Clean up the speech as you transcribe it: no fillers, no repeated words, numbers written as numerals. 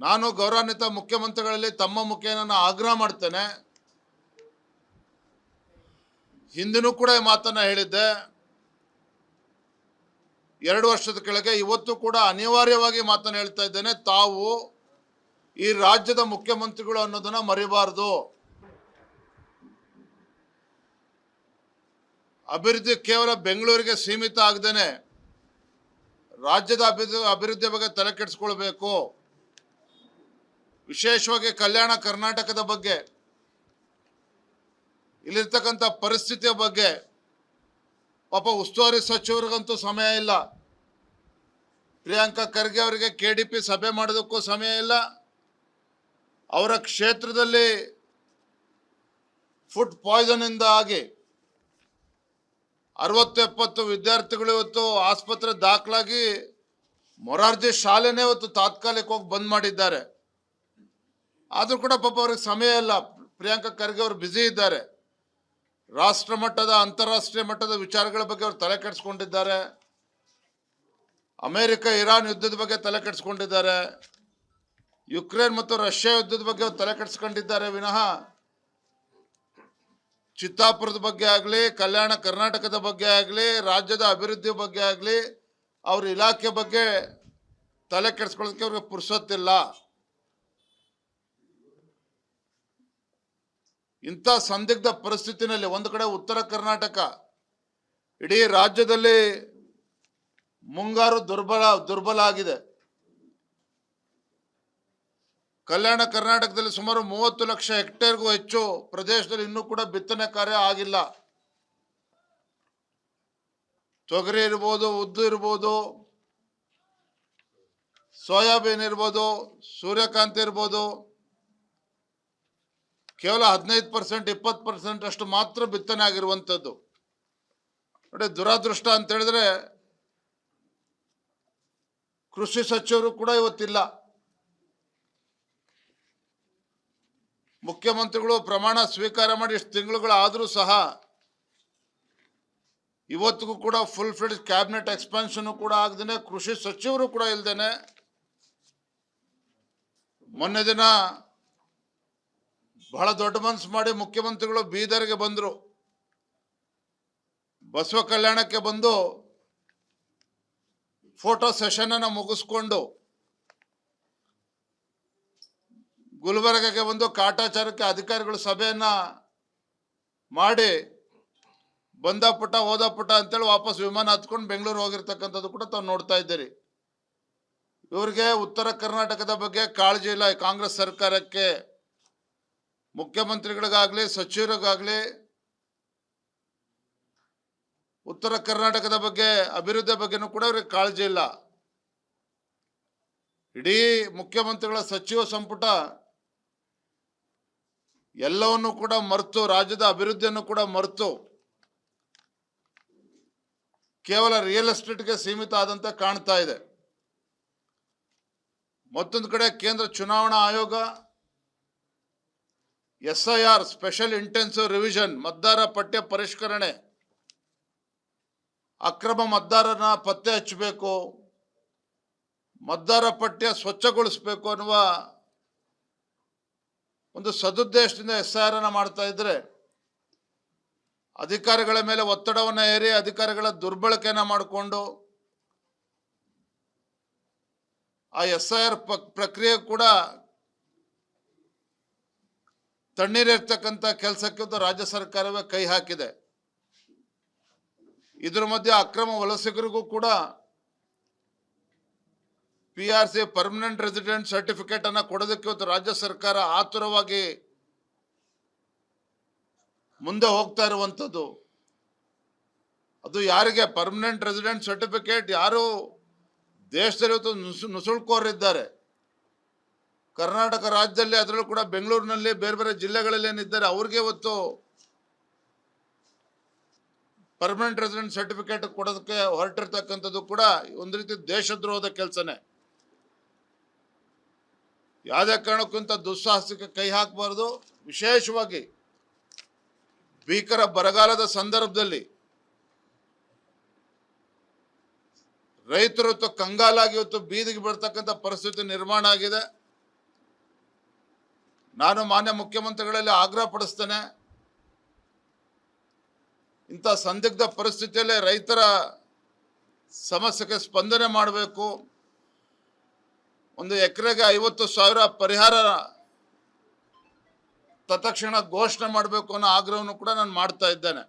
ನಾನು ಗೌರವಾನ್ವಿತ ಮುಖ್ಯಮಂತ್ರಿಗಳಲ್ಲಿ ತಮ್ಮ ಮುಖೇನ ನಾನು ಆಗ್ರಹ ಮಾಡ್ತೇನೆ. ಹಿಂದಿನೂ ಕೂಡ ಈ ಮಾತನ್ನ ಹೇಳಿದ್ದೆ. 2 ವರ್ಷದ ಕೆಳಗೆ, ಇವತ್ತು ಕೂಡ ಅನಿವಾರ್ಯವಾಗಿ ಮಾತನ್ನ ಹೇಳ್ತಾ ಇದ್ದೇನೆ. ತಾವು ಈ ರಾಜ್ಯದ ಮುಖ್ಯಮಂತ್ರಿಗಳು ಅನ್ನೋದನ್ನ ಮರಿಬಾರದು. ಅಭಿವೃದ್ಧಿ ಕೇವಲ ಬೆಂಗಳೂರಿಗೆ ಸೀಮಿತ ಆಗದೇನೆ ರಾಜ್ಯದ ಅಭಿವೃದ್ಧಿ ಬಗ್ಗೆ ತಲೆ ಕೆಡಿಸ್ಕೊಳ್ಬೇಕು. ವಿಶೇಷವಾಗಿ ಕಲ್ಯಾಣ ಕರ್ನಾಟಕದ ಬಗ್ಗೆ, ಇಲ್ಲಿರ್ತಕ್ಕಂಥ ಪರಿಸ್ಥಿತಿಯ ಬಗ್ಗೆ ಪಾಪ ಉಸ್ತುವಾರಿ ಸಚಿವರಿಗಂತೂ ಸಮಯ ಇಲ್ಲ. ಪ್ರಿಯಾಂಕಾ ಖರ್ಗೆ ಅವರಿಗೆ KDP ಸಭೆ ಮಾಡೋದಕ್ಕೂ ಸಮಯ ಇಲ್ಲ. ಅವರ ಕ್ಷೇತ್ರದಲ್ಲಿ ಫುಡ್ ಪಾಯ್ಸನ್ ಇಂದ ಆಗಿ 60-70 ವಿದ್ಯಾರ್ಥಿಗಳು ಇವತ್ತು ಆಸ್ಪತ್ರೆ ದಾಖಲಾಗಿ ಮೊರಾರ್ಜಿ ಶಾಲೆನೇ ಇವತ್ತು ತಾತ್ಕಾಲಿಕವಾಗಿ ಬಂದ್ ಮಾಡಿದ್ದಾರೆ. ಆದರೂ ಕೂಡ ಪಾಪ ಅವ್ರಿಗೆ ಸಮಯ ಇಲ್ಲ. ಪ್ರಿಯಾಂಕಾ ಖರ್ಗೆ ಅವರು ಬ್ಯುಸಿ ಇದ್ದಾರೆ. ರಾಷ್ಟ್ರ ಮಟ್ಟದ ಅಂತಾರಾಷ್ಟ್ರೀಯ ಮಟ್ಟದ ವಿಚಾರಗಳ ಬಗ್ಗೆ ಅವರು ತಲೆ ಕೆಡಿಸ್ಕೊಂಡಿದ್ದಾರೆ. ಅಮೆರಿಕ ಇರಾನ್ ಯುದ್ಧದ ಬಗ್ಗೆ ತಲೆ ಕೆಡಿಸ್ಕೊಂಡಿದ್ದಾರೆ. ಯುಕ್ರೇನ್ ಮತ್ತು ರಷ್ಯಾ ಯುದ್ಧದ ಬಗ್ಗೆ ಅವರು ತಲೆ ಕೆಡಿಸ್ಕೊಂಡಿದ್ದಾರೆ ವಿನಃ ಚಿತ್ತಾಪುರದ ಬಗ್ಗೆ ಆಗಲಿ, ಕಲ್ಯಾಣ ಕರ್ನಾಟಕದ ಬಗ್ಗೆ ಆಗಲಿ, ರಾಜ್ಯದ ಅಭಿವೃದ್ಧಿ ಬಗ್ಗೆ ಆಗಲಿ, ಅವ್ರ ಇಲಾಖೆ ಬಗ್ಗೆ ತಲೆ ಕೆಡಿಸ್ಕೊಳ್ಳೋದಕ್ಕೆ ಅವ್ರಿಗೆ ಪುರ್ಸೊತ್ತಿಲ್ಲ. ಇಂಥ ಸಂದಿಗ್ಧ ಪರಿಸ್ಥಿತಿನಲ್ಲಿ ಒಂದು ಕಡೆ ಉತ್ತರ ಕರ್ನಾಟಕ, ಇಡೀ ರಾಜ್ಯದಲ್ಲಿ ಮುಂಗಾರು ದುರ್ಬಲ ಆಗಿದೆ. ಕಲ್ಯಾಣ ಕರ್ನಾಟಕದಲ್ಲಿ ಸುಮಾರು 30 ಲಕ್ಷ ಹೆಕ್ಟೇರ್ಗೂ ಹೆಚ್ಚು ಪ್ರದೇಶದಲ್ಲಿ ಇನ್ನೂ ಕೂಡ ಬಿತ್ತನೆ ಕಾರ್ಯ ಆಗಿಲ್ಲ. ತೊಗರಿ ಇರ್ಬೋದು, ಉದ್ದು ಇರ್ಬೋದು, ಸೋಯಾಬೀನ್ ಇರ್ಬೋದು, ಸೂರ್ಯಕಾಂತಿ ಇರ್ಬೋದು, ಕೇವಲ 15% 20% ಅಷ್ಟು ಮಾತ್ರ ಬಿತ್ತನೆ ಆಗಿರುವಂಥದ್ದು. ನೋಡಿ, ದುರಾದೃಷ್ಟ ಅಂತ ಹೇಳಿದ್ರೆ ಕೃಷಿ ಸಚಿವರು ಕೂಡ ಇವತ್ತಿಲ್ಲ. ಮುಖ್ಯಮಂತ್ರಿಗಳು ಪ್ರಮಾಣ ಸ್ವೀಕಾರ ಮಾಡಿ ಇಷ್ಟು ತಿಂಗಳುಗಳಾದರೂ ಸಹ ಇವತ್ತಿಗೂ ಕೂಡ ಫುಲ್ ಫ್ಲೆಡ್ಜ್ ಕ್ಯಾಬಿನೆಟ್ ಎಕ್ಸ್ಪಾನ್ಷನ್ ಕೂಡ ಆಗದೇನೆ, ಕೃಷಿ ಸಚಿವರು ಕೂಡ ಇಲ್ದೇನೆ, ಮೊನ್ನೆ ದಿನ ಬಹಳ ದೊಡ್ಡ ಮನಸ್ಸು ಮಾಡಿ ಮುಖ್ಯಮಂತ್ರಿಗಳು ಬೀದರ್ಗೆ ಬಂದರು. ಬಸವ ಕಲ್ಯಾಣಕ್ಕೆ ಬಂದು ಫೋಟೋ ಸೆಷನ್ ಅನ್ನು ಮುಗಿಸ್ಕೊಂಡು ಗುಲ್ಬರ್ಗಕ್ಕೆ ಬಂದು ಕಾಟಾಚಾರಕ್ಕೆ ಅಧಿಕಾರಿಗಳು ಸಭೆಯನ್ನ ಮಾಡಿ ಬಂದ ಪುಟ ಹೋದ ಪುಟ ಅಂತೇಳಿ ವಾಪಸ್ ವಿಮಾನ ಹತ್ಕೊಂಡು ಬೆಂಗಳೂರು ಹೋಗಿರ್ತಕ್ಕಂಥದ್ದು ಕೂಡ ತಾವು ನೋಡ್ತಾ ಇದ್ದೀರಿ. ಇವರಿಗೆ ಉತ್ತರ ಕರ್ನಾಟಕದ ಬಗ್ಗೆ ಕಾಳಜಿ ಇಲ್ಲ. ಕಾಂಗ್ರೆಸ್ ಸರ್ಕಾರಕ್ಕೆ, ಮುಖ್ಯಮಂತ್ರಿಗಳಿಗಾಗಲಿ ಸಚಿವರಿಗಾಗಲಿ ಉತ್ತರ ಕರ್ನಾಟಕದ ಬಗ್ಗೆ, ಅಭಿವೃದ್ಧಿ ಬಗ್ಗೆನೂ ಕೂಡ ಇವ್ರಿಗೆ ಕಾಳಜಿ ಇಲ್ಲ. ಇಡೀ ಮುಖ್ಯಮಂತ್ರಿಗಳ ಸಚಿವ ಸಂಪುಟ ಎಲ್ಲವನ್ನು ಕೂಡ ಮರೆತು, ರಾಜ್ಯದ ಅಭಿವೃದ್ಧಿಯನ್ನು ಕೂಡ ಮರೆತು ಕೇವಲ ರಿಯಲ್ ಎಸ್ಟೇಟ್ಗೆ ಸೀಮಿತ ಆದಂತೆ ಕಾಣ್ತಾ ಇದೆ. ಮತ್ತೊಂದು ಕಡೆ ಕೇಂದ್ರ ಚುನಾವಣಾ ಆಯೋಗ SIR ಸ್ಪೆಷಲ್ ಇಂಟೆನ್ಸಿವ್ ರಿವಿಷನ್, ಮತದಾರ ಪಟ್ಟಿ ಪರಿಷ್ಕರಣೆ, ಅಕ್ರಮ ಮತದಾರನ ಪತ್ತೆ ಹಚ್ಚಬೇಕು, ಮತದಾರ ಪಟ್ಟಿಯ ಸ್ವಚ್ಛಗೊಳಿಸಬೇಕು ಅನ್ನುವ ಒಂದು ಸದುದ್ದೇಶದಿಂದ SIR ಅನ್ನು ಮಾಡ್ತಾ ಇದ್ರೆ, ಅಧಿಕಾರಿಗಳ ಮೇಲೆ ಒತ್ತಡವನ್ನು ಹೇರಿ ಅಧಿಕಾರಿಗಳ ದುರ್ಬಳಕೆಯನ್ನು ಮಾಡಿಕೊಂಡು ಆ SIR ಪ್ರಕ್ರಿಯೆ ಕೂಡ ತಣ್ಣೀರಿರ್ತಕ್ಕಂಥ ಕೆಲಸಕ್ಕೆ ರಾಜ್ಯ ಸರ್ಕಾರವೇ ಕೈ ಹಾಕಿದೆ. ಇದರ ಮಧ್ಯೆ ಅಕ್ರಮ ವಲಸಿಗರಿಗೂ ಕೂಡ PRC ಪರ್ಮನೆಂಟ್ ರೆಸಿಡೆಂಟ್ ಸರ್ಟಿಫಿಕೇಟ್ ಅನ್ನು ಕೊಡೋದಕ್ಕೆ ಇವತ್ತು ರಾಜ್ಯ ಸರ್ಕಾರ ಆತುರವಾಗಿ ಮುಂದೆ ಹೋಗ್ತಾ ಇರುವಂಥದ್ದು. ಅದು ಯಾರಿಗೆ ಪರ್ಮನೆಂಟ್ ರೆಸಿಡೆಂಟ್ ಸರ್ಟಿಫಿಕೇಟ್, ಯಾರು ದೇಶದಲ್ಲಿ ಇವತ್ತು ನುಸುಳ್ಕೋರಿದ್ದಾರೆ ಕರ್ನಾಟಕ ರಾಜ್ಯದಲ್ಲಿ, ಅದರಲ್ಲೂ ಕೂಡ ಬೆಂಗಳೂರಿನಲ್ಲಿ ಬೇರೆ ಬೇರೆ ಜಿಲ್ಲೆಗಳಲ್ಲಿ ಏನಿದ್ದಾರೆ ಅವ್ರಿಗೆ ಇವತ್ತು ಪರ್ಮನೆಂಟ್ ರೆಸಿಡೆಂಟ್ ಸರ್ಟಿಫಿಕೇಟ್ ಕೊಡೋದಕ್ಕೆ ಹೊರಟಿರ್ತಕ್ಕಂಥದ್ದು ಕೂಡ ಒಂದು ರೀತಿ ದೇಶದ್ರೋಹದ ಕೆಲಸನೇ. ಯಾವುದೇ ಕಾರಣಕ್ಕಿಂತ ದುಸ್ಸಾಹಸಕ್ಕೆ ಕೈ ಹಾಕಬಾರ್ದು. ವಿಶೇಷವಾಗಿ ಭೀಕರ ಬರಗಾಲದ ಸಂದರ್ಭದಲ್ಲಿ ರೈತರು ಕಂಗಾಲಾಗಿ ಇವತ್ತು ಬೀದಿಗೆ ಬರ್ತಕ್ಕಂಥ ಪರಿಸ್ಥಿತಿ ನಿರ್ಮಾಣ ಆಗಿದೆ. ನಾನು ಮಾನ್ಯ ಮುಖ್ಯಮಂತ್ರಿಗಳಲ್ಲಿ ಆಗ್ರಹ ಪಡಿಸ್ತೇನೆ, ಇಂಥ ಸಂದಿಗ್ಧ ಪರಿಸ್ಥಿತಿಯಲ್ಲಿ ರೈತರ ಸಮಸ್ಯೆಗೆ ಸ್ಪಂದನೆ ಮಾಡಬೇಕು. ಒಂದು ಎಕರೆಗೆ 50,000 ಪರಿಹಾರ ತತ್ಕ್ಷಣ ಘೋಷಣೆ ಮಾಡಬೇಕು ಅನ್ನೋ ಆಗ್ರಹವನ್ನು ಕೂಡ ನಾನು ಮಾಡ್ತಾ ಇದ್ದೇನೆ.